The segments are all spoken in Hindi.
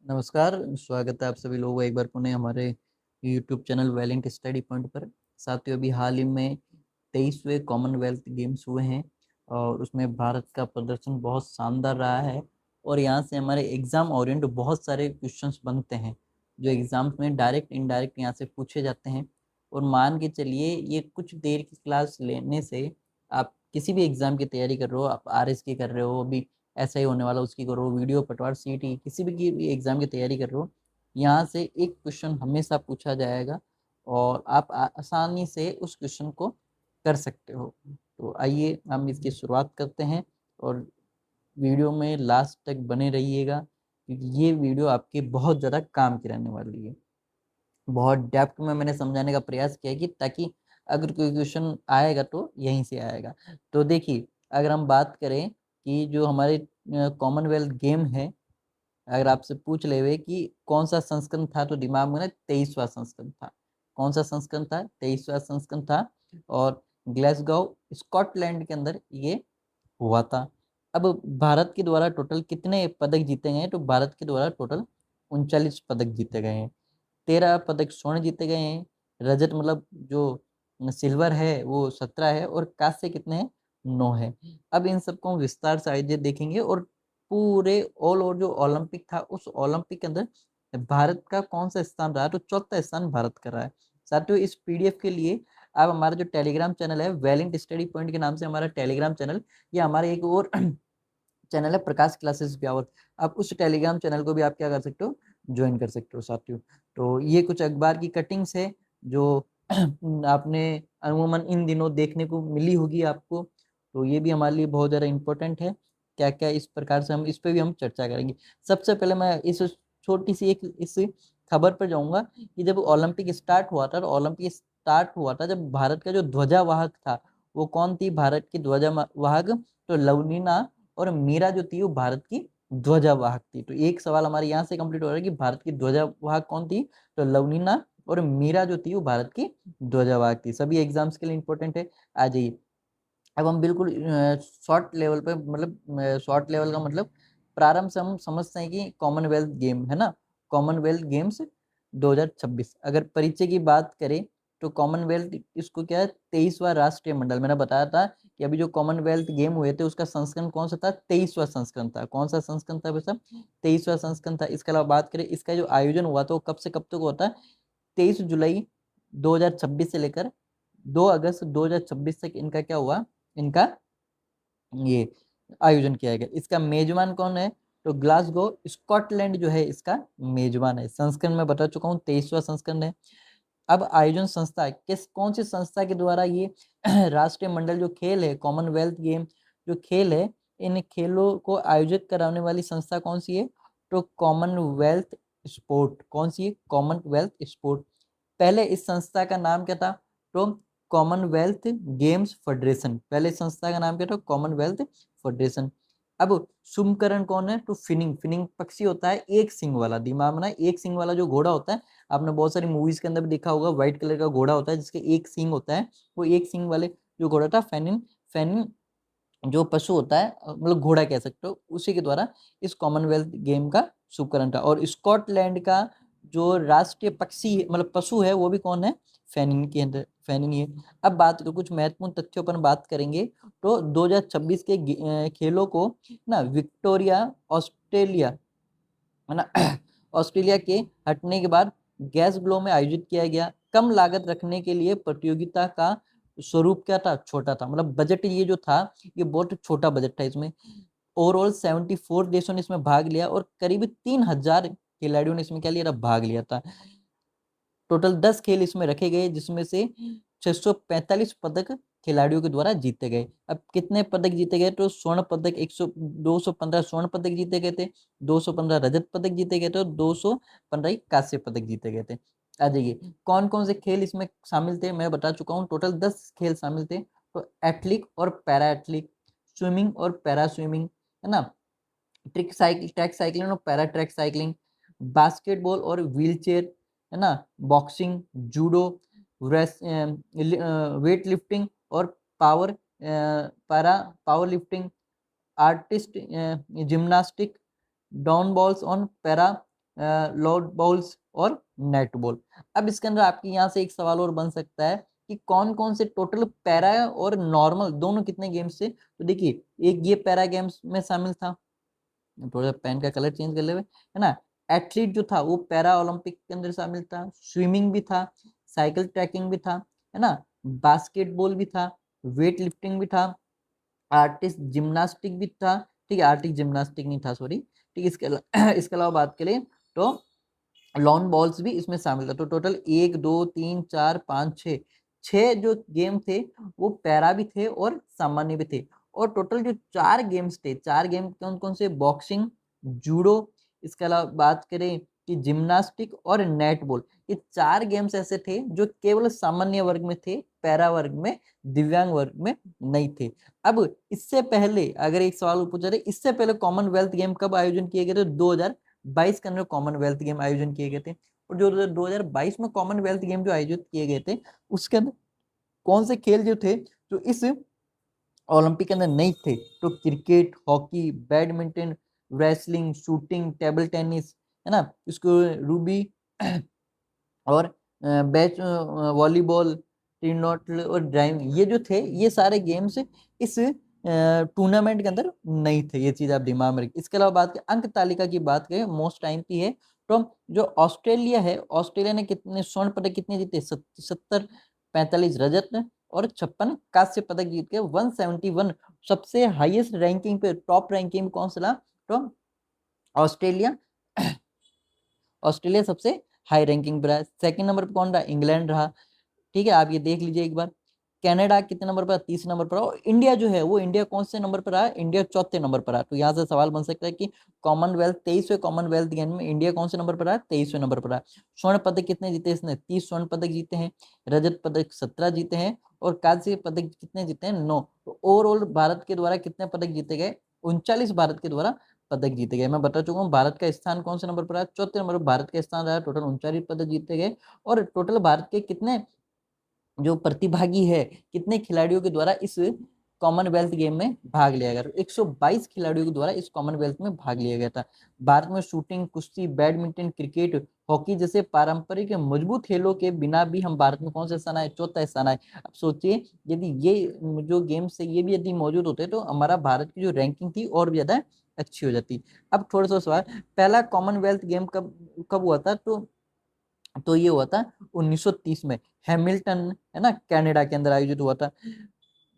नमस्कार, स्वागत है आप सभी लोगों का एक बार पुनः हमारे YouTube channel Valent study point पर। साथियों, अभी हाल ही में 23वें कॉमनवेल्थ गेम्स हुए हैं और उसमें भारत का प्रदर्शन बहुत शानदार रहा है। और यहाँ से हमारे एग्ज़ाम ओरिएंट बहुत सारे क्वेश्चंस बनते हैं जो एग्ज़ाम्स में डायरेक्ट इनडायरेक्ट यहाँ से पूछे जाते हैं। और मान के चलिए, ये कुछ देर की क्लास लेने से आप किसी भी एग्ज़ाम की तैयारी कर रहे हो, आप आरएस की कर रहे हो, अभी ऐसा ही होने वाला उसकी करो, वीडियो पटवार सीटी किसी भी एग्जाम की तैयारी कर रहे हो, यहाँ से एक क्वेश्चन हमेशा पूछा जाएगा और आप आसानी से उस क्वेश्चन को कर सकते हो। तो आइए हम इसकी शुरुआत करते हैं और वीडियो में लास्ट तक बने रहिएगा, क्योंकि ये वीडियो आपके बहुत ज़्यादा काम की रहने वाली है। बहुत डेप्थ में मैंने समझाने का प्रयास किया है कि ताकि अगर कोई क्वेश्चन आएगा तो यहीं से आएगा। तो देखिए, अगर हम बात करें कि जो हमारे कॉमनवेल्थ गेम है, अगर आपसे पूछ ले हुए कि कौन सा संस्करण था, तो दिमाग में ना 23वां संस्करण था। कौन सा संस्करण था? 23वां संस्करण था और ग्लासगो स्कॉटलैंड के अंदर ये हुआ था। अब भारत के द्वारा टोटल कितने पदक जीते गए हैं? तो भारत के द्वारा टोटल 39 पदक जीते गए हैं। 13 पदक स्वर्ण जीते गए हैं। रजत मतलब जो सिल्वर है वो 17 है और कांस्य कितने हैं? 9 है। अब इन सबको हम विस्तार से आइए देखेंगे और पूरे ऑल ओवर जो ओलंपिक था उस ओलंपिक के अंदर भारत का कौन सा स्थान रहा है, तो चौथा स्थान भारत का रहा है। साथियों, इस पीडीएफ के लिए आप हमारा जो टेलीग्राम चैनल है वैलेंट स्टडी पॉइंट के नाम से हमारा टेलीग्राम चैनल, या हमारे एक और चैनल है प्रकाश क्लासेस ब्यावर, आप उस टेलीग्राम चैनल को भी आप क्या कर सकते हो, ज्वाइन कर सकते हो साथियों। तो ये कुछ अखबार की कटिंग्स है जो आपने अमूमन इन दिनों देखने को मिली होगी आपको। तो ये भी हमारे लिए बहुत ज़्यादा इम्पोर्टेंट है। क्या क्या इस प्रकार से हम इस पे भी हम चर्चा करेंगे। सबसे पहले मैं इस छोटी सी एक इस खबर पर जाऊंगा कि जब ओलंपिक स्टार्ट हुआ था, तो ओलंपिक स्टार्ट हुआ था जब भारत का जो ध्वजावाहक था वो कौन थी? भारत की ध्वजावाहक तो लवलीना और मीरा जो थी वो भारत की ध्वजावाहक थी। तो एक सवाल हमारे यहाँ से कंप्लीट हो रहा है कि भारत की ध्वजावाहक कौन थी? तो लवलीना और मीरा जो थी वो भारत की ध्वजावाहक थी। सभी एग्जाम्स के लिए इंपॉर्टेंट है। आ जाइए, अब हम बिल्कुल शॉर्ट लेवल पे, मतलब शॉर्ट लेवल का मतलब प्रारंभ से हम समझते हैं कि कॉमनवेल्थ गेम है ना, कॉमनवेल्थ गेम्स 2026 अगर परिचय की बात करें तो कॉमनवेल्थ इसको क्या है, 23वां राष्ट्रीय मंडल। मैंने बताया था कि अभी जो कॉमनवेल्थ गेम हुए थे उसका संस्करण कौन सा था? 23वां संस्करण था। कौन सा संस्करण था वैसा? 23वां संस्करण था। इसके अलावा बात करें इसका जो आयोजन हुआ था वो कब से कब तक होता है? 23 जुलाई 2026 से लेकर 2 अगस्त 2026 तक इनका क्या हुआ, इनका ये आयोजन किया गया। इसका मेजबान कौन है? तो ग्लासगो स्कॉटलैंड जो है इसका मेजबान है। संस्करण में बता चुका हूँ 23वां संस्करण है। अब आयोजन संस्था किस कौन सी संस्था के द्वारा ये राष्ट्रीय मंडल जो खेल है, कॉमनवेल्थ गेम जो खेल है, इन खेलों को आयोजित कराने वाली संस्था कौन सी है? तो कॉमनवेल्थ स्पोर्ट। कौन सी है? Commonwealth sport. पहले इस संस्था का नाम क्या था? तो कॉमनवेल्थ गेम्स फेडरेशन। पहले इस संस्था का नाम क्या था? Commonwealth federation. अब शुभकरण कौन है? तो फिनिंग। फिनिंग पक्षी होता है एक सिंग वाला। दिमाग में ना, एक सिंग वाला जो घोड़ा होता है, आपने बहुत सारी मूवीज के अंदर भी देखा होगा, व्हाइट कलर का घोड़ा होता है जिसके एक सींग होता है। वो एक सींग वाले जो घोड़ा था, फेनिन, फेनिन जो पशु होता है, मतलब घोड़ा कह सकते हो, उसी के द्वारा इस कॉमनवेल्थ गेम का शुभकरण था। और स्कॉटलैंड का जो राष्ट्रीय पक्षी मतलब पशु है वो भी कौन है? फेनिन के अंदर, फेनिन ही है। अब बात करो कुछ महत्वपूर्ण तथ्यों पर बात करेंगे। तो 2026 के खेलों को ना विक्टोरिया, ऑस्ट्रेलिया है ना ऑस्ट्रेलिया के हटने के बाद गैस ग्लो में आयोजित किया गया। कम लागत रखने के लिए प्रतियोगिता का स्वरूप क्या था? छोटा था। मतलब बजट ये जो था ये बहुत छोटा बजट था। इसमें ओवरऑल 74 देशों ने इसमें भाग लिया और करीब 3000 खिलाड़ियों ने इसमें क्या लिया था? भाग लिया था। टोटल 10 खेल इसमें रखे गए जिसमें से 645 पदक खिलाड़ियों के द्वारा जीते गए। अब कितने पदक जीते गए? तो स्वर्ण पदक 215 स्वर्ण पदक जीते गए थे, 215 रजत पदक जीते गए थे और 215 कांस्य पदक जीते गए थे। आ जाइए, कौन कौन से खेल इसमें शामिल थे मैं बता चुका हूँ। टोटल 10 खेल शामिल थे। तो एथलिक और पैरा एथलिक, स्विमिंग और पैरा स्विमिंग, है ना, ट्रैक साइकिलिंग और पैरा ट्रैक साइकिलिंग, बास्केटबॉल और व्हील चेयर, है ना, बॉक्सिंग, जूडो, वेट लिफ्टिंग और power para power lifting, artist gymnastic, down balls on para Lord balls और नेट बॉल। अब इसके अंदर आपके यहाँ से एक सवाल और बन सकता है कि कौन कौन से टोटल पैरा और नॉर्मल दोनों कितने गेम्स थे। तो देखिए, एक ये पैरा गेम्स में शामिल था, थोड़ा पेन का कलर चेंज कर ले है ना। एथलीट जो था वो पैरा ओलंपिक के अंदर शामिल था, स्विमिंग भी था, साइकिल ट्रैकिंग भी था, है ना, बास्केटबॉल भी था, वेट लिफ्टिंग भी था, आर्टिस्ट जिम्नास्टिक भी था। ठीक है, आर्टिस्ट जिम्नास्टिक नहीं था, सॉरी। ठीक है, इसके अलावा बात करें तो लॉन बॉल्स भी इसमें शामिल था। तो टोटल 1 2 3 4 5 6 6 जो गेम थे वो पैरा भी थे और सामान्य भी थे। और टोटल जो 4 गेम्स थे, 4 गेम कौन कौन से, बॉक्सिंग, जूडो, इसके अलावा बात करें कि जिम्नास्टिक और नेट बॉल, ये 4 गेम्स ऐसे थे जो केवल सामान्य वर्ग में थे, पैरा वर्ग में, दिव्यांग वर्ग में नहीं थे। अब इससे पहले अगर एक सवाल पूछा जाए, इससे पहले कॉमनवेल्थ गेम कब आयोजन किए गए थे? 2022 के अंदर कॉमनवेल्थ गेम आयोजन किए गए थे। और जो 2022 में कॉमनवेल्थ गेम जो आयोजित किए गए थे उसके अंदर कौन से खेल जो थे जो इस ओलंपिक के अंदर नहीं थे? तो cricket, hockey, badminton, wrestling, shooting, table tennis, है ना, इसको रूबी और बैच वॉलीबॉल, टीनॉट और ड्राइविंग, ये जो थे ये सारे गेम्स इस टूर्नामेंट के अंदर नहीं थे। ये चीज आप दिमाग में रखिए। इसके अलावा बात करें अंक तालिका की, बात करें मोस्ट टाइम की है, तो जो ऑस्ट्रेलिया है, ऑस्ट्रेलिया ने कितने स्वर्ण पदक कितने जीते? 70, 45 रजत और 56 कांस्य पदक जीत के 171 सबसे हाईएस्ट रैंकिंग पे, टॉप रैंकिंग कौन सा रहा? तो ऑस्ट्रेलिया। ऑस्ट्रेलिया सबसे हाई रैंकिंग पर रहा। सेकंड नंबर पर कौन रहा? इंग्लैंड रहा। ठीक है, आप ये देख लीजिए एक बार। कनाडा कितने नंबर पर? तीसरे नंबर पर। और इंडिया जो है वो, इंडिया कौन से नंबर पर रहा? इंडिया चौथे नंबर पर रहा। तो यहाँ से सवाल बन सकता है कि कॉमनवेल्थ 23वें कॉमनवेल्थ गेम में इंडिया कौन से नंबर पर रहा? 23वें नंबर पर रहा। स्वर्ण पदक कितने जीते इसने? 30 स्वर्ण पदक जीते हैं, रजत पदक 17 जीते हैं और कांस्य पदक कितने जीते हैं? 9। तो ओवरऑल भारत के द्वारा कितने पदक जीते गए? 39 भारत के द्वारा पदक जीते गए। मैं बता चुका हूँ भारत का स्थान कौन से नंबर पर रहा? चौथे नंबर पर भारत का स्थान रहा। टोटल 39 पदक जीते गए। और टोटल भारत के कितने जो प्रतिभागी है, कितने खिलाड़ियों के द्वारा इस कॉमनवेल्थ गेम में भाग लिया गया? 122 खिलाड़ियों के द्वारा इस कॉमनवेल्थ में भाग लिया गया था। भारत में शूटिंग, कुश्ती, बैडमिंटन, क्रिकेट, हॉकी जैसे पारंपरिक मजबूत खेलों के बिना भी हम भारत में कौन सा स्थान आए? चौथा स्थान आए। अब सोचिए, यदि ये जो गेम्स है ये भी यदि मौजूद होते तो हमारा भारत की जो रैंकिंग थी और भी ज्यादा अच्छी हो जाती। अब थोड़ा सा सवाल, पहला कॉमनवेल्थ गेम कब कब हुआ था? तो ये हुआ था 1930 में, हैमिल्टन, है ना, कनाडा के अंदर आयोजित हुआ था।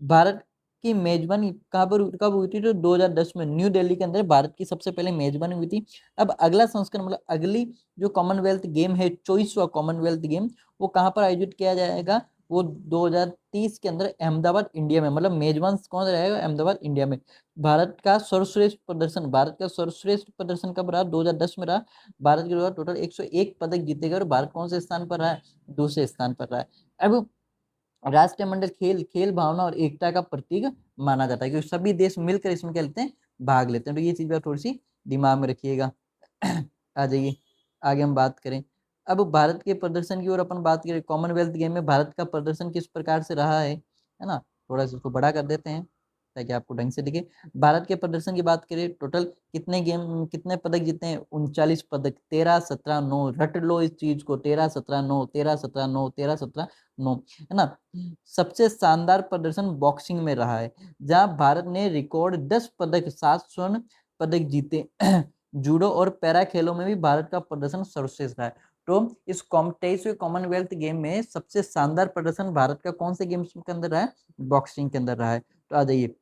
भारत की मेजबानी कहाँ पर कब हुई थी? तो 2010 में न्यू दिल्ली के अंदर भारत की सबसे पहले मेजबानी हुई थी। अब अगला संस्करण, मतलब अगली जो कॉमनवेल्थ गेम है, 24वां कॉमनवेल्थ गेम, वो कहाँ पर आयोजित किया जाएगा? वो 2030 के अंदर अहमदाबाद, इंडिया में। मतलब मेजबान कौन रहेगा? अहमदाबाद, इंडिया में। भारत का सर्वश्रेष्ठ प्रदर्शन, भारत का सर्वश्रेष्ठ प्रदर्शन कब रहा? 2010 में रहा। भारत के द्वारा टोटल 101 पदक जीते गए और भारत कौन से स्थान पर रहा है? दूसरे स्थान पर रहा है। अब राष्ट्रीय मंडल खेल, खेल भावना और एकता का प्रतीक माना जाता है, क्योंकि सभी देश मिलकर इसमें क्या लेते हैं? भाग लेते हैं। तो ये चीज आप थोड़ी सी दिमाग में रखिएगा। आ जाइए, आगे हम बात करें। अब भारत के प्रदर्शन की ओर अपन बात करें, कॉमनवेल्थ गेम में भारत का प्रदर्शन किस प्रकार से रहा है ना। थोड़ा सा इसको बड़ा कर देते हैं ताकि आपको ढंग से दिखे। भारत के प्रदर्शन की बात करें, टोटल कितने गेम, कितने पदक जीते हैं? 39 पदक। 13 17 9, रट लो इस चीज को, 13 17 9, 13 17 9, 13 17 9, है ना। सबसे शानदार प्रदर्शन बॉक्सिंग में रहा है, जहां भारत ने रिकॉर्ड 10 पदक, 7 स्वर्ण पदक जीते। जूडो और पैरा खेलों में भी भारत का प्रदर्शन सर्वश्रेष्ठ रहा है। तो इस 23वें कॉमनवेल्थ गेम में सबसे शानदार प्रदर्शन भारत का कौन से गेम्स के अंदर रहा है? बॉक्सिंग के अंदर रहा है। तो आ जाइए,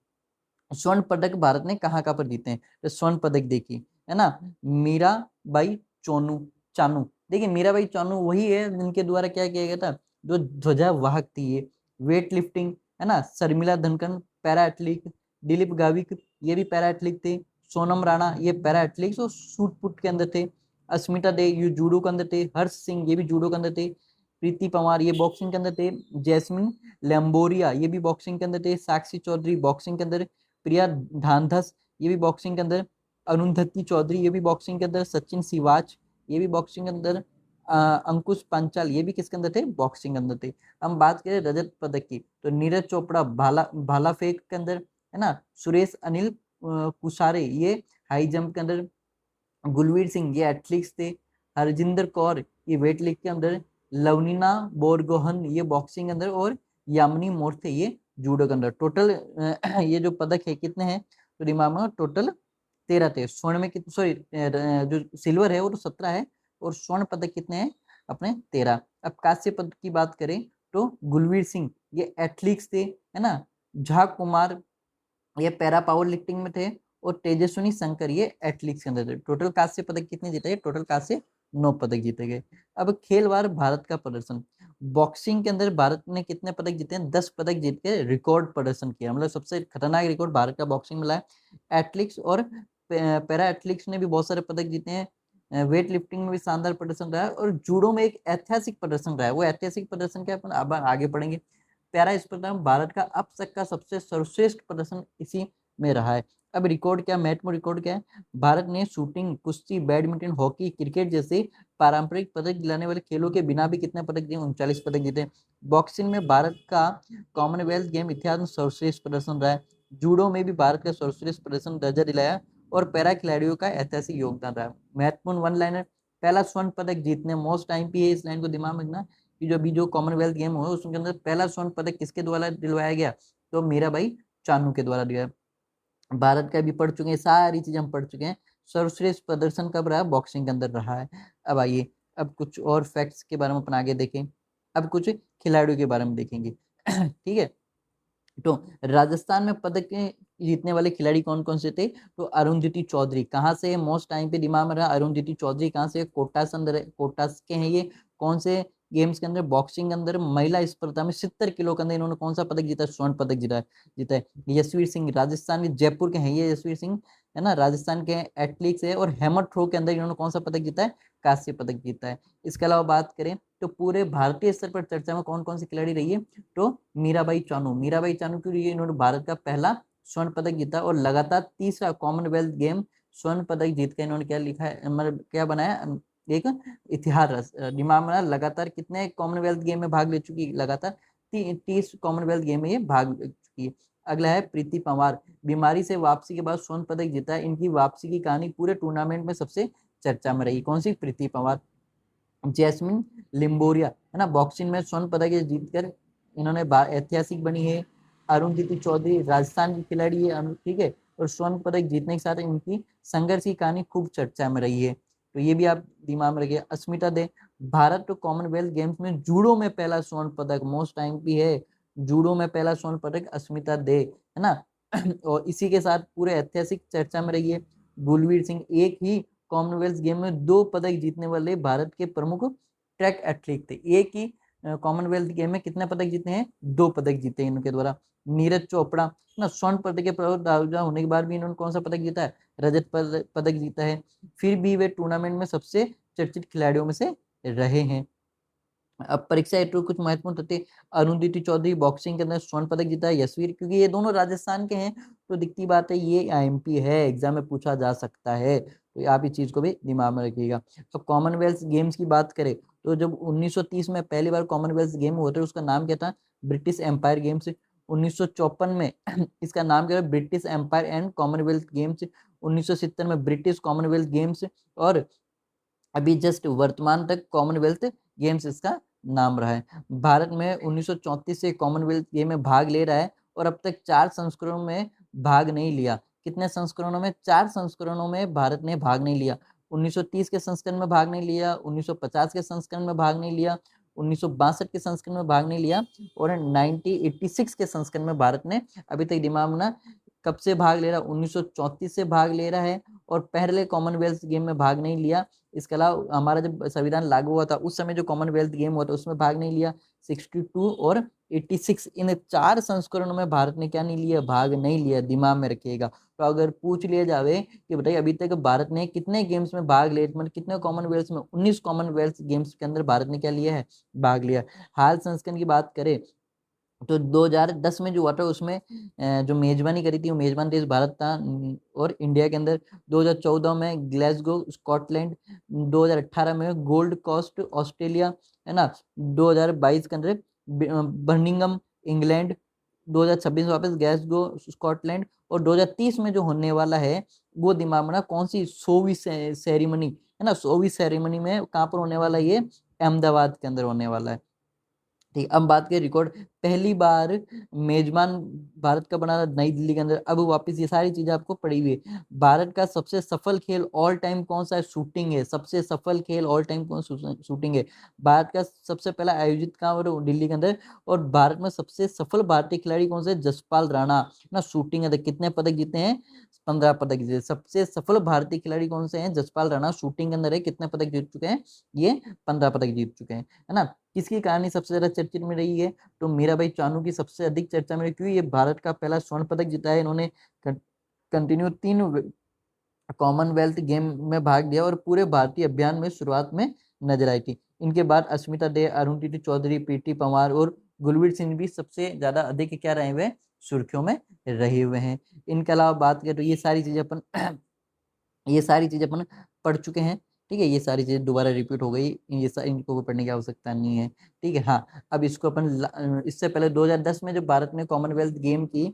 स्वर्ण पदक भारत ने कहाँ कहाँ पर जीते हैं? तो स्वर्ण पदक देखिए, है ना, मीराबाई चोनू चानू। देखिए, मीराबाई चानू वही है जिनके द्वारा क्या किया गया था? जो ध्वजा वाहक थी ये। वेट लिफ्टिंग, है ना, शर्मिला धनखड़ पैरा एथलीट, दिलीप गाविक ये भी पैरा एथलीट थे, सोनम राणा ये पैरा एथलीट और शूट पुट के अंदर थे, अस्मिता डे ये जूडो के अंदर थे, हर्ष सिंह ये भी जूडो के अंदर थे, प्रीति पंवार ये बॉक्सिंग के अंदर थे, जैस्मिन लैम्बोरिया ये भी बॉक्सिंग के अंदर थे, साक्षी चौधरी बॉक्सिंग के अंदर, प्रिया धानधस ये भी बॉक्सिंग के अंदर, अरुंधति चौधरी ये भी बॉक्सिंग के अंदर, सचिन सिवाच ये भी बॉक्सिंग के अंदर, अंकुश पांचाल ये भी किसके अंदर थे? बॉक्सिंग के अंदर थे। हम बात करें रजत पदक की, तो नीरज चोपड़ा भाला भाला फेंक के अंदर, है ना, सुरेश अनिल कुसारे ये हाई जंप के अंदर, गुलवीर सिंह ये एथलीट्स थे, हरजिंदर कौर ये वेट लिफ्ट के अंदर, लवनीना बोरगोहन ये बॉक्सिंग के अंदर, और यामिनी मोर्थे ये जूडो के अंदर। टोटल ये जो पदक है कितने हैं, तो दिमाग में टोटल 13 थे। स्वर्ण में कितने, सॉरी जो सिल्वर है वो तो 17 है, और स्वर्ण पदक कितने हैं अपने 13। अब कांस्य पदक की बात करें तो गुलवीर सिंह ये एथलीट्स थे, है ना, झा कुमार ये पैरा पावर लिफ्टिंग में थे, और तेजस्विनी शंकर ये एथलीट्स के अंदर थे। टोटल कांस्य पदक कितने जीते गए, टोटल कांस्य 9 पदक जीते गए। अब खेलवार भारत का प्रदर्शन, बॉक्सिंग के अंदर भारत ने कितने पदक जीते हैं, 10 पदक जीत के रिकॉर्ड प्रदर्शन किया, मतलब सबसे खतरनाक रिकॉर्ड भारत का बॉक्सिंग में लाया। एथलीट्स और पैरा एथलीट्स ने भी बहुत सारे पदक जीते हैं। वेट लिफ्टिंग में भी शानदार प्रदर्शन रहा है, और जूडो में एक ऐतिहासिक प्रदर्शन रहा है। वो ऐतिहासिक प्रदर्शन क्या, अपन अब आगे पढ़ेंगे। पैरा स्पर्धा में भारत का अब तक का सबसे सर्वश्रेष्ठ प्रदर्शन इसी में रहा है। अब रिकॉर्ड क्या, महत्वपूर्ण रिकॉर्ड क्या है, भारत ने शूटिंग, कुश्ती, बैडमिंटन, हॉकी, क्रिकेट जैसे पारंपरिक पदक दिलाने वाले खेलों के बिना भी कितने पदक दिए, 39 पदक जीते। बॉक्सिंग में भारत का कॉमनवेल्थ गेम इतिहास में सर्वश्रेष्ठ प्रदर्शन रहा है। जूडो में भी भारत का सर्वश्रेष्ठ प्रदर्शन दर्जा दिलाया, और पैरा खिलाड़ियों का ऐतिहासिक योगदान रहा। महत्वपूर्ण वन लाइनर, पहला स्वर्ण पदक जीतने, मोस्ट टाइम पे इस लाइन को दिमाग में रखना कि जो अभी जो कॉमनवेल्थ गेम हुआ उसके अंदर पहला स्वर्ण पदक किसके द्वारा दिलवाया गया, तो मीराबाई चानू के द्वारा दिया। भारत का भी पढ़ चुके हैं, सारी चीजें हम पढ़ चुके हैं। सर्वश्रेष्ठ प्रदर्शन कब रहा, बॉक्सिंग के अंदर रहा है। अब आइए, अब कुछ और फैक्ट्स के बारे में अपन आगे देखें। अब कुछ खिलाड़ियों के बारे में देखेंगे। ठीक है, तो राजस्थान में पदक जीतने वाले खिलाड़ी कौन कौन से थे, तो अरुंधति चौधरी कहाँ से, मोस्ट टाइम पे दिमाग में रहा, अरुंधति चौधरी कहाँ से, कोटा से अंदर, कोटा के हैं ये। कौन से गेम्स के अंदर, बॉक्सिंग के अंदर महिला स्पर्धा में 70 किलो के अंदर इन्होंने कौन सा पदक जीता, स्वर्ण पदक जीता है। यशवीर सिंह राजस्थान के जयपुर के हैं ये, यशवीर सिंह है ना, राजस्थान के एथलीट्स है, और हैमर थ्रो के अंदर इन्होंने कौन सा पदक जीता है, कांस्य पदक जीता है। इसके अलावा बात करें तो पूरे भारतीय स्तर पर चर्चा में कौन कौन सी खिलाड़ी रही है, तो मीराबाई चानू, मीराबाई चानू क्यों रही है, इन्होंने भारत का पहला स्वर्ण पदक जीता, और लगातार तीसरा कॉमनवेल्थ गेम स्वर्ण पदक जीत के इन्होंने क्या लिखा है, मतलब क्या बनाया, एक इतिहास दिमाग में, लगातार कितने कॉमनवेल्थ गेम में भाग ले चुकी, लगातार 30 कॉमनवेल्थ गेम में ये भाग ले चुकी है। अगला है प्रीति पंवार, बीमारी से वापसी के बाद स्वर्ण पदक जीता है। इनकी वापसी की कहानी पूरे टूर्नामेंट में सबसे चर्चा में रही। कौन सी, प्रीति पंवार। जैस्मिन लिम्बोरिया है ना, बॉक्सिंग में स्वर्ण पदक जीतकर इन्होंने ऐतिहासिक बनी है। अरुंधति चौधरी राजस्थान की खिलाड़ी है, ठीक है, और स्वर्ण पदक जीतने के साथ इनकी संघर्ष की कहानी खूब चर्चा में रही है, तो ये भी आप दिमाग में रखिए। अस्मिता दे, भारत तो कॉमनवेल्थ गेम्स में जूडो में पहला स्वर्ण पदक, मोस्ट टाइम भी है, जूडो में पहला स्वर्ण पदक अस्मिता दे, है ना। और इसी के साथ पूरे ऐतिहासिक चर्चा में रही है। गुलवीर सिंह एक ही कॉमनवेल्थ गेम में 2 पदक जीतने वाले भारत के प्रमुख ट्रैक एथलीट थे। एक ही कॉमनवेल्थ गेम में कितने पदक जीते हैं, 2 पदक जीते हैं इनके द्वारा। नीरज चोपड़ा ना, स्वर्ण पदक के प्रावधान होने के बाद भी इन्होंने कौन सा पदक जीता है, रजत पदक जीता है। फिर भी वे टूर्नामेंट में सबसे चर्चित खिलाड़ियों में से रहे हैं। अब परीक्षा हेतु कुछ महत्वपूर्ण तथ्य, अरुंधति चौधरी बॉक्सिंग के अंदर स्वर्ण पदक जीता है, यशवीर क्योंकि ये दोनों राजस्थान के हैं, तो दिखती बात है ये आईएमपी है, एग्जाम में पूछा जा सकता है, तो आप इस चीज को भी दिमाग में रखिएगा। तो कॉमनवेल्थ गेम्स की बात करें तो जब 1930 में पहली बार कॉमनवेल्थ गेम हुए थे उसका नाम क्या था, ब्रिटिश एम्पायर गेम्स। 1954 में इसका नाम क्या है, British Empire and Commonwealth Games. 1970 में ब्रिटिश कॉमनवेल्थ गेम्स, और अभी जस्ट वर्तमान तक कॉमनवेल्थ गेम्स इसका नाम रहा है। भारत में 1934 से कॉमनवेल्थ गेम में भाग ले रहा है, और अब तक 4 संस्करणों में भाग नहीं लिया। कितने संस्करणों में, 4 संस्करणों में भारत ने भाग नहीं लिया। 1930 के संस्करण में भाग नहीं लिया, 1950 के संस्करण में भाग नहीं लिया, 1962 के संस्करण में भाग नहीं लिया, और 1986 के संस्करण में भारत ने अभी तक दिमाग में ना कब से भाग ले रहा है, 1934 से भाग ले रहा है, और पहले कॉमनवेल्थ गेम में भाग नहीं लिया। इसके अलावा हमारा जब संविधान लागू हुआ था उस समय जो कॉमनवेल्थ गेम हुआ था उसमें भाग नहीं लिया। 62 और 86 इन 4 संस्करणों में भारत ने क्या नहीं लिया, भाग नहीं लिया, दिमाग में रखिएगा। तो अगर पूछ लिया जावे कि बताइए अभी तक भारत ने कितने गेम्स में भाग लिए, मतलब कितने कॉमनवेल्थ में, 19 कॉमनवेल्थ गेम्स के अंदर भारत ने क्या लिया है, भाग लिया। हाल संस्करण की बात करें तो 2010 में जो हुआ था उसमें जो मेजबानी करी थी वो मेजबान देश भारत था, और इंडिया के अंदर 2014 में ग्लासगो स्कॉटलैंड, 2018 में गोल्ड कोस्ट ऑस्ट्रेलिया, है ना, 2022 के अंदर बर्मिंघम इंग्लैंड, 2026 वापस ग्लासगो स्कॉटलैंड, और 2030 में जो होने वाला है वो दिमाग में ना कौन सी 100वीं सेरेमनी, है ना। 100वीं सेरेमनी में कहाँ पर होने वाला है, ये अहमदाबाद के अंदर होने वाला है। ठीक, अब बात करें रिकॉर्ड, पहली बार मेजबान भारत का बना नई दिल्ली के अंदर। अब वापस ये सारी चीजें आपको पड़ी हुई है। भारत का सबसे सफल खेल ऑल टाइम कौन सा है, शूटिंग है। सबसे सफल खेल ऑल टाइम कौन, शूटिंग है। भारत का सबसे पहला आयोजित कहाँ और दिल्ली के अंदर। और भारत में सबसे सफल भारतीय खिलाड़ी कौन से, जसपाल राणा ना, शूटिंग है। कितने पदक जीते हैं, 15 पदक जीते। सबसे सफल भारतीय खिलाड़ी कौन से हैं, जसपाल राणा, शूटिंग के अंदर है। कितने पदक जीत चुके हैं, ये 15 पदक जीत चुके हैं, है ना। किसकी कहानी सबसे ज्यादा चर्चित में रही है, तो मीराबाई चानू की सबसे अधिक चर्चा में रही। क्यों, ये भारत का पहला स्वर्ण पदक जीता है। इन्होंने कंटिन्यू 3 कॉमनवेल्थ गेम में भाग लिया और पूरे भारतीय अभियान में शुरुआत में नजर आई थी। इनके बाद अस्मिता डे, अरुण चौधरी, पीटी पंवार और गुरवीर सिंह भी सबसे ज्यादा अधिक क्या रहे हुए, सुर्खियों में रहे हुए हैं। इनके अलावा बात करें तो ये सारी चीजें अपन ये सारी चीजें अपन पढ़ चुके हैं। ठीक है, ये सारी चीजें दोबारा रिपीट हो गई, इनको पढ़ने की आवश्यकता नहीं है। ठीक है, हाँ, अब इसको अपन इससे पहले 2010 में जब भारत ने कॉमनवेल्थ गेम की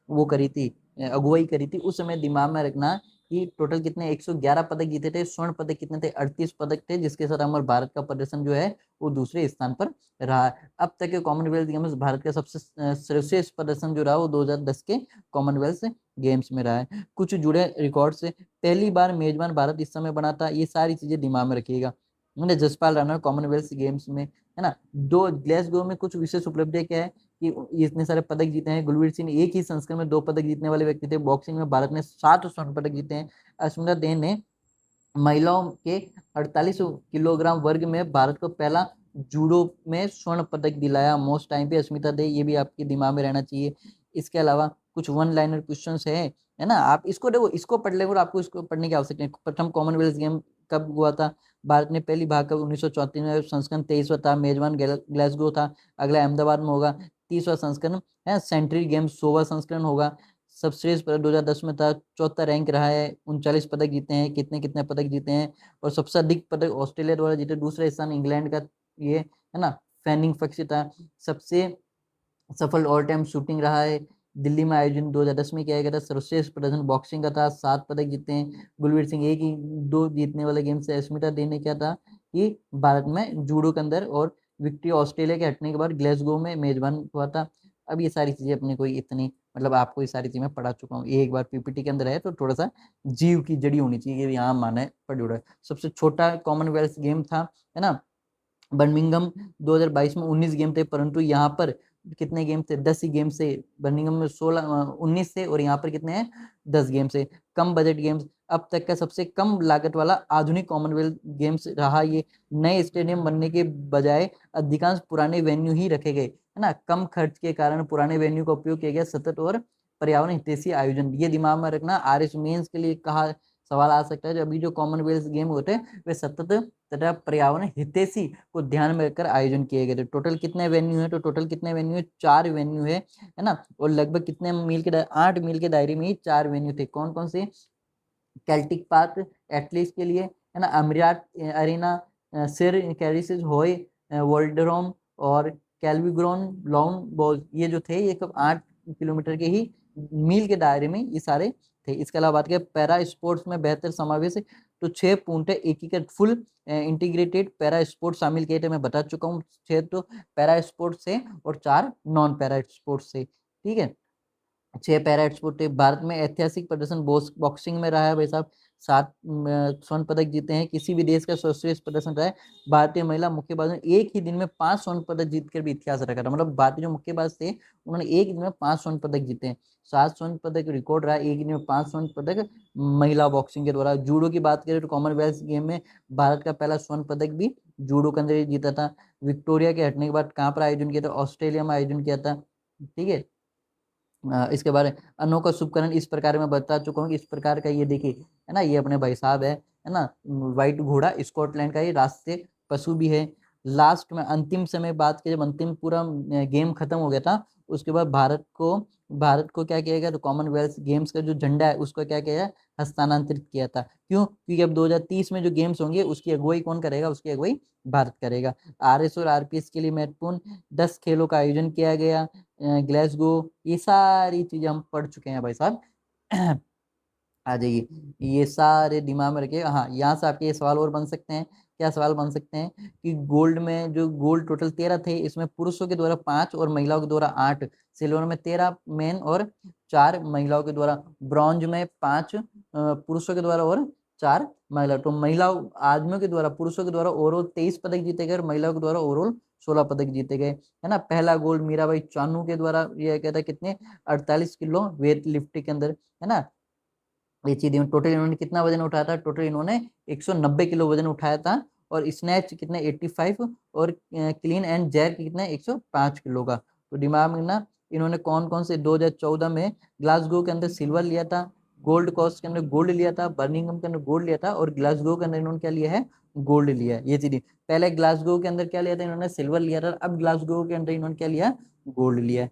वो करी थी, अगुवाई करी थी, उस समय दिमाग में रखना कि टोटल कितने 111 पदक जीते थे। स्वर्ण पदक कितने थे, 38 पदक थे, जिसके साथ हमारे भारत का प्रदर्शन जो है वो दूसरे स्थान पर रहा। अब तक के कॉमनवेल्थ गेम्स भारत का सबसे सर्वश्रेष्ठ प्रदर्शन जो रहा वो 2010 के कॉमनवेल्थ गेम्स में रहा है। कुछ जुड़े रिकॉर्ड से, पहली बार मेजबान भारत इस समय बना था। ये सारी चीजें दिमाग में रखिएगा। जसपाल राणा कॉमनवेल्थ गेम्स में, है ना। ग्लासगो में कुछ विशेष उपलब्धियां क्या है कि इतने सारे पदक जीते हैं। गुरवीर सिंह एक ही संस्करण में 2 पदक जीतने वाले व्यक्ति थे। बॉक्सिंग में भारत ने 7 स्वर्ण पदक जीते हैं। अस्मिता डे ने महिलाओं के 48 किलोग्राम वर्ग में भारत को पहला जूडो में स्वर्ण पदक दिलाया। मोस्ट टाइम पे अस्मिता दे, ये भी आपके दिमाग में रहना चाहिए। इसके अलावा कुछ वन लाइनर क्वेश्चंस है ना। आप इसको देखो, इसको पढ़ लेंगे और आपको इसको पढ़ने की आवश्यकता है। प्रथम कॉमनवेल्थ गेम कब हुआ था, भारत ने पहली भाग कब, 1934 में। संस्करण 23वां था, मेजबान ग्लासगो था। अगला अहमदाबाद में होगा। 30वां संस्करण है सेंट्रल गेम्स, 100वां संस्करण होगा। सर्वश्रेष्ठ पदक 2010 में था, चौथा रैंक रहा है। 39 पदक जीते हैं। कितने कितने पदक जीते हैं, और सबसे अधिक पदक ऑस्ट्रेलिया द्वारा जीते। दूसरा स्थान इंग्लैंड का ये है ना, फैनिंग फक्स था। सबसे सफल ऑल टाइम शूटिंग रहा है। दिल्ली में आयोजन 2010 में किया गया था। सर्वश्रेष्ठ प्रदर्शन बॉक्सिंग का था, 7 पदक जीते हैं। गुलवीर सिंह एक ही 2 जीतने वाले गेम से। अस्मिता डे ने क्या था कि भारत में जूडो के अंदर, और विक्ट्री ऑस्ट्रेलिया के हटने के बाद ग्लासगो में मेजबान हुआ था। अब ये सारी चीजें अपने कोई इतनी, मतलब आपको ये सारी चीजें मैं पढ़ा चुका हूँ, एक बार पीपीटी के अंदर है तो थोड़ा सा जीव की जड़ी होनी चाहिए कि यहाँ माने पढ़ उड़ा है। सबसे छोटा कॉमनवेल्थ गेम था, है ना, बर्मिंघम। 2022 में 19 गेम थे, परंतु यहाँ पर कितने गेम थे, 10 ही गेम से। बर्मिंघम में 19 थे, और यहाँ पर कितने हैं, 10 गेम से। कम बजट गेम्स, अब तक का सबसे कम लागत वाला आधुनिक कॉमनवेल्थ गेम्स रहा ये। नए स्टेडियम बनने के बजाय अधिकांश पुराने वेन्यू ही रखे गए, है ना। कम खर्च के कारण पुराने वेन्यू का उपयोग किया गया। सतत और पर्यावरण हितैषी आयोजन, ये दिमाग में रखना। आरएस मेंस के लिए कहा सवाल आ सकता है, जो अभी जो कॉमनवेल्थ गेम होते हैं वे सतत तथा पर्यावरण हितैषी को ध्यान में रखकर आयोजन किए गए थे। टोटल कितने वेन्यू है, तो टोटल कितने वेन्यू है, 4 वेन्यू है ना। और लगभग कितने मील के 8 मील के दायरे में ही 4 वेन्यू थे। कौन कौन से, कैल्टिक पार्क एथलीट्स के लिए, है ना, अमीरात अरीना, सिर कैरिसिस होय, वोल्डरोम और कैल्विग्रोन लॉन बॉल, ये जो थे ये कब 8 किलोमीटर के ही मील के दायरे में ये सारे थे। इसके अलावा बात करें पैरा स्पोर्ट्स में बेहतर समावेश, तो 6 पूर्ण एकीकृत फुल इंटीग्रेटेड पैरा स्पोर्ट्स शामिल किए थे। मैं बता चुका हूँ, 6 तो पैरा स्पोर्ट्स से और 4 नॉन पैरा स्पोर्ट्स से। ठीक है, 6 पैरा स्पोर्ट थे। भारत में ऐतिहासिक प्रदर्शन बॉक्सिंग में रहा है भाई साहब। 7 स्वर्ण पदक जीते हैं। किसी भी देश का सर्वश्रेष्ठ प्रदर्शन रहा है। भारतीय महिला मुक्केबाजों ने एक ही दिन में 5 स्वर्ण पदक जीतकर भी इतिहास रखा था। मतलब भारतीय जो मुक्केबाज थे उन्होंने एक दिन में 5 स्वर्ण पदक जीते हैं। 7 स्वर्ण पदक रिकॉर्ड रहा है, एक दिन में 5 स्वर्ण पदक महिला बॉक्सिंग के द्वारा। जूडो की बात करें तो कॉमनवेल्थ गेम में भारत का पहला स्वर्ण पदक भी जूडो के अंदर ही जीता था। विक्टोरिया के हटने के बाद कहाँ पर आयोजन किया था, ऑस्ट्रेलिया में आयोजन किया था। ठीक है, इसके बारे में अनोखा शुभकरण इस प्रकार मैं बता चुका हूँ। इस प्रकार का ये देखिए, है ना, ये अपने भाई साहब है ना, व्हाइट घोड़ा स्कॉटलैंड का ये राष्ट्रीय पशु भी है। लास्ट में अंतिम समय बात की, जब अंतिम पूरा गेम खत्म हो गया था, उसके बाद भारत को क्या किया गया, तो कॉमनवेल्थ गेम्स का जो झंडा है उसको क्या किया गया, हस्तांतरित किया था। क्यों, क्योंकि अब 2030 में जो गेम्स होंगे उसकी अगुवाई कौन करेगा, उसकी अगुवाई भारत करेगा। आरएस और आरपीएस के लिए महत्वपूर्ण 10 खेलों का आयोजन किया गया। ग्लासगो, ये सारी चीजें हम पढ़ चुके हैं भाई साहब। आ जाइए, ये सारे दिमाग में रखिए। हाँ, यहाँ से आपके ये सवाल और बन सकते हैं। क्या सवाल बन सकते हैं कि गोल्ड में जो गोल्ड टोटल 13 थे, इसमें पुरुषों के द्वारा 5 और महिलाओं के द्वारा 8, सिल्वर में 13 मेन और 4 महिलाओं के द्वारा, ब्रॉन्ज में 5 पुरुषों के द्वारा और 4 महिला। तो महिलाओं आदमियों के द्वारा, पुरुषों के द्वारा ओवरऑल 23 पदक जीते गए और महिलाओं के द्वारा ओवरऑल 16 पदक जीते गए, है ना। पहला गोल्ड मीराबाई चानू के द्वारा, ये कहता है कितने, 48 किलो वेट लिफ्ट के अंदर, है ना। ये चीज टोटल इन्होंने कितना वजन उठाया था, टोटल इन्होंने 190 किलो वजन उठाया था। और स्नैच कितने 85, और क्लीन एंड जैक कितने 105 किलो का। तो दिमाग में ना, इन्होंने कौन कौन से 2014 में ग्लासगो के अंदर सिल्वर लिया था, गोल्ड कोस्ट के अंदर गोल्ड लिया था, बर्मिंघम के अंदर गोल्ड लिया था, और ग्लासगो के अंदर इन्होंने क्या लिया है, गोल्ड लिया है। ये चीज पहले ग्लासगो के अंदर क्या लिया था इन्होंने, सिल्वर लिया था, अब ग्लासगो के अंदर इन्होंने क्या लिया, गोल्ड लिया है।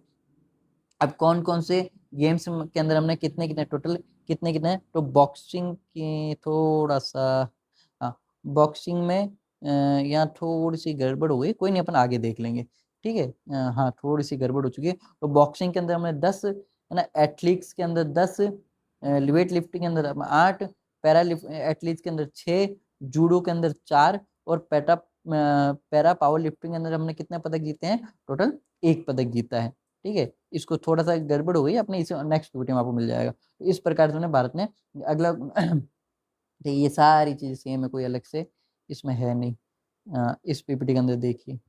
अब कौन कौन से गेम्स के अंदर हमने कितने कितने टोटल कितने कितने, तो बॉक्सिंग की थोड़ा सा, हाँ बॉक्सिंग में यहाँ थोड़ी सी गड़बड़ हो गई, कोई नहीं अपन आगे देख लेंगे, ठीक है। हाँ थोड़ी सी गड़बड़ हो चुकी है। तो बॉक्सिंग के अंदर हमने 10, है ना, एथलीट्स के अंदर 10, वेट लिफ्टिंग के अंदर 8, पैरा एथलीट्स के अंदर 6, जूडो के अंदर 4, और पैरा पावर लिफ्टिंग के अंदर हमने कितने पदक जीते हैं, टोटल 1 पदक जीता है, ठीक है। इसको थोड़ा सा गड़बड़ हो गई अपने, इसे नेक्स्ट वीडियो में आपको मिल जाएगा। तो इस प्रकार से भारत ने अगला तो ये सारी चीजें सेम है, कोई अलग से इसमें है नहीं। इस पीपीटी के अंदर देखिए,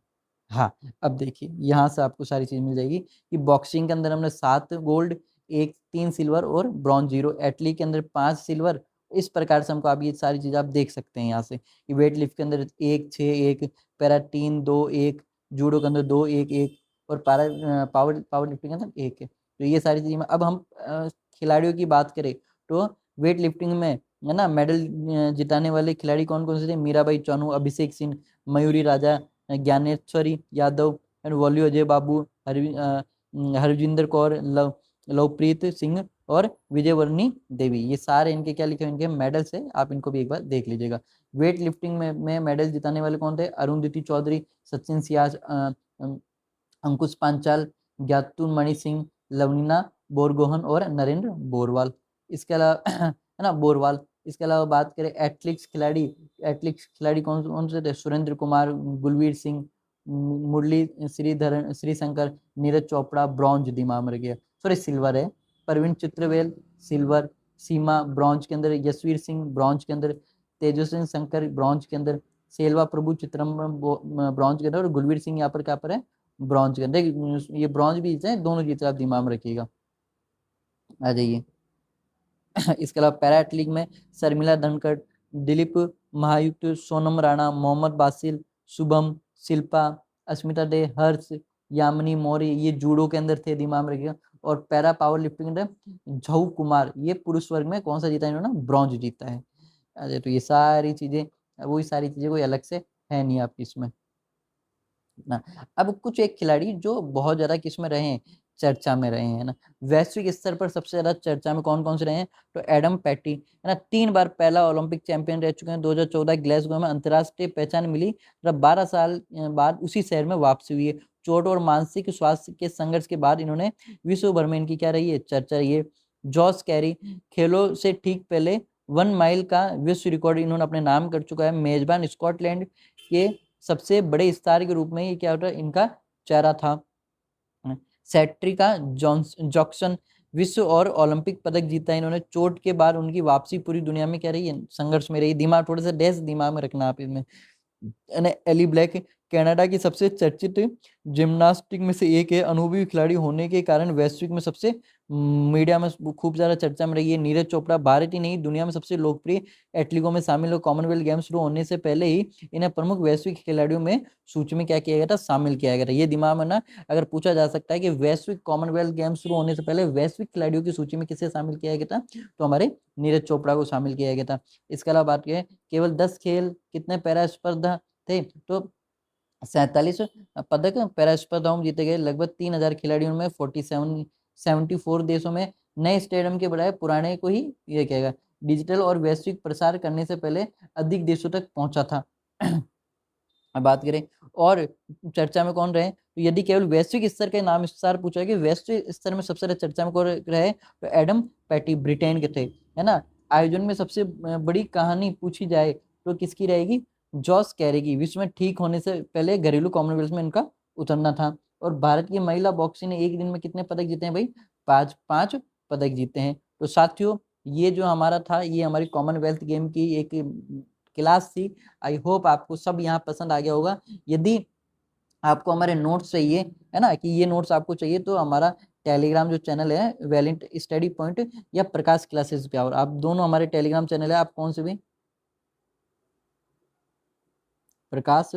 हाँ अब देखिए यहाँ से आपको सारी चीज मिल जाएगी कि बॉक्सिंग के अंदर हमने 7 गोल्ड, 3 सिल्वर और ब्रॉन्ज 0, एथलीट के अंदर 5 सिल्वर। इस प्रकार से हमको आप ये सारी चीज आप देख सकते हैं यहाँ से कि वेट लिफ्ट के अंदर 1 6 1, पैरा 3 2 1, जूडो के अंदर 2 1 1, और पावर पावर लिफ्टिंग के अंदर 1 है। तो ये सारी चीजें। अब हम खिलाड़ियों की बात करें तो वेट लिफ्टिंग में, है ना, मेडल जिताने वाले खिलाड़ी कौन कौन से थे, मीराबाई चानू, अभिषेक सिंह, मयूरी राजा, ज्ञानेश्वरी यादव, एंड वॉली अजय बाबू, हरविंदर कौर, लवप्रीत सिंह और विजयवर्णी देवी। ये सारे इनके क्या लिखे, इनके मेडल्स है, आप इनको भी एक बार देख लीजिएगा। वेट लिफ्टिंग में मेडल जिताने वाले कौन थे, अरुंधति चौधरी, सचिन सियाज, अंकुश पांचाल, ज्ञातुन मणि सिंह, लवनीना बोरगोहन और नरेंद्र बोरवाल। इसके अलावा है ना, बोरवाल। इसके अलावा बात करें एथलेटिक्स खिलाड़ी कौन कौन से थे, सुरेंद्र कुमार, गुलवीर सिंह, मुरली श्रीधरन, श्रीशंकर, नीरज चोपड़ा, ब्रॉन्ज दिमाग में गया, सॉरी सिल्वर है, परवीन चित्रवेल सिल्वर, सीमा ब्रॉन्ज के अंदर, यशवीर सिंह ब्रॉन्ज के अंदर, तेजस्वी शंकर ब्रॉन्ज के अंदर, सेल्वा प्रभु चित्रम ब्रॉन्ज के अंदर, और गुलवीर सिंह यहाँ पर क्या पर है, ब्रॉन्ज के अंदर। ये ब्रॉन्ज भी है, दोनों चीजें आप दिमाग में रखिएगा। आ जाइए इसके अलावा पैरा एथलीट में शर्मिला धनखड़, दिलीप महायुक्त, सोनम राणा, मोहम्मद बासिल, शुभम, शिल्पा, अस्मिता डे, हर्ष, यामिनी मौर्य, ये जूडो के अंदर थे, दिमाग में रखिएगा। और पैरा पावर लिफ्टिंग के अंदर झऊ कुमार, ये पुरुष वर्ग में कौन सा जीता है इन्होंने, ब्रॉन्ज जीता है। अरे तो ये सारी चीजें, वही सारी चीजें कोई अलग से है नहीं आपकी इसमें ना। अब कुछ एक खिलाड़ी जो बहुत ज्यादा किसमें रहे हैं, चर्चा में रहे हैं ना, वैश्विक स्तर पर सबसे ज्यादा चर्चा में कौन कौन से रहे हैं, तो एडम पैटी, है ना, 3 बार पहला ओलंपिक चैंपियन रह चुके हैं। 2014 ग्लासगो में अंतर्राष्ट्रीय पहचान मिली, जब 12 साल बाद उसी शहर में वापसी हुई है। चोट और मानसिक स्वास्थ्य के संघर्ष के बाद इन्होंने विश्व भर में इनकी क्या रही है, चर्चा रही है। जॉस कैरी, खेलों से ठीक पहले 1 माइल का विश्व रिकॉर्ड इन्होंने अपने नाम कर चुका है। मेजबान स्कॉटलैंड के सबसे बड़े स्टार के रूप में ये क्या होता है, इनका चेहरा था। सेट्रिका जॉक्सन, विश्व और ओलंपिक पदक जीता है इन्होंने। चोट के बाद उनकी वापसी पूरी दुनिया में क्या रही है, संघर्ष में रही। दिमाग थोड़ा सा डैश दिमाग में रखना आप इसमें। एली ब्लैक, कनाडा की सबसे चर्चित जिम्नास्टिक में से एक है। अनुभवी खिलाड़ी होने के कारण वैश्विक में सबसे मीडिया में खूब ज्यादा चर्चा में रही है। नीरज चोपड़ा भारत ही नहीं दुनिया में सबसे लोकप्रिय एथलीटों में शामिल हो। कॉमनवेल्थ गेम्स शुरू होने से पहले ही इन्हें प्रमुख वैश्विक खिलाड़ियों में सूची में क्या किया गया था, शामिल किया गया था। ये दिमाग में ना अगर पूछा जा सकता है कि वैश्विक कॉमनवेल्थ गेम्स शुरू होने से पहले वैश्विक खिलाड़ियों की सूची में किसे शामिल किया गया था, तो हमारे नीरज चोपड़ा को शामिल किया गया था। इसके अलावा बात करें केवल 10 खेल कितने पैरा स्पर्धा थे, तो 47 पदक पैरा स्पर्धाओं में जीते गए। लगभग 3000 खिलाड़ियों में 74 देशों में नए स्टेडियम के बजाय पुराने को ही ये कहेगा डिजिटल और वैश्विक प्रसार करने से पहले अधिक देशों तक पहुंचा था। अब बात करें और चर्चा में कौन रहे, तो यदि केवल वैश्विक स्तर के नाम इस पूछा कि वैश्विक स्तर में सबसे ज्यादा चर्चा में कौन रहे, तो एडम पैटी ब्रिटेन के थे, है ना। आयोजन में सबसे बड़ी कहानी पूछी जाए तो किसकी रहेगी? जॉस कैरी की। विश्व में ठीक होने से पहले घरेलू कॉमनवेल्थ में इनका उतरना था। और भारत की महिला बॉक्सिंग ने एक दिन में कितने पदक जीते हैं भाई? 5 पदक जीते हैं। तो साथियों, ये जो हमारा था, ये हमारी कॉमनवेल्थ गेम की एक क्लास थी। आई होप आपको सब यहाँ पसंद आ गया होगा। यदि आपको हमारे नोट्स चाहिए, है ना, कि ये नोट्स आपको चाहिए, तो हमारा टेलीग्राम जो चैनल है वैलेंट स्टडी पॉइंट या प्रकाश क्लासेस पे, और आप दोनों हमारे टेलीग्राम चैनल है। आप कौन से भी? प्रकाश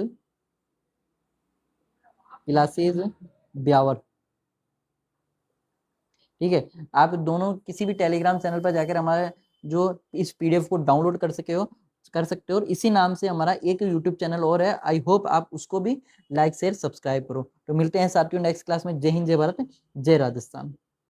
क्लासेस ब्यावर, ठीक है। आप दोनों किसी भी टेलीग्राम चैनल पर जाकर हमारे जो इस पीडीएफ को डाउनलोड कर सकते हो। और इसी नाम से हमारा एक यूट्यूब चैनल और है, आई होप आप उसको भी लाइक शेयर सब्सक्राइब करो। तो मिलते हैं साथियों नेक्स्ट क्लास में। जय हिंद, जय भारत, जय राजस्थान।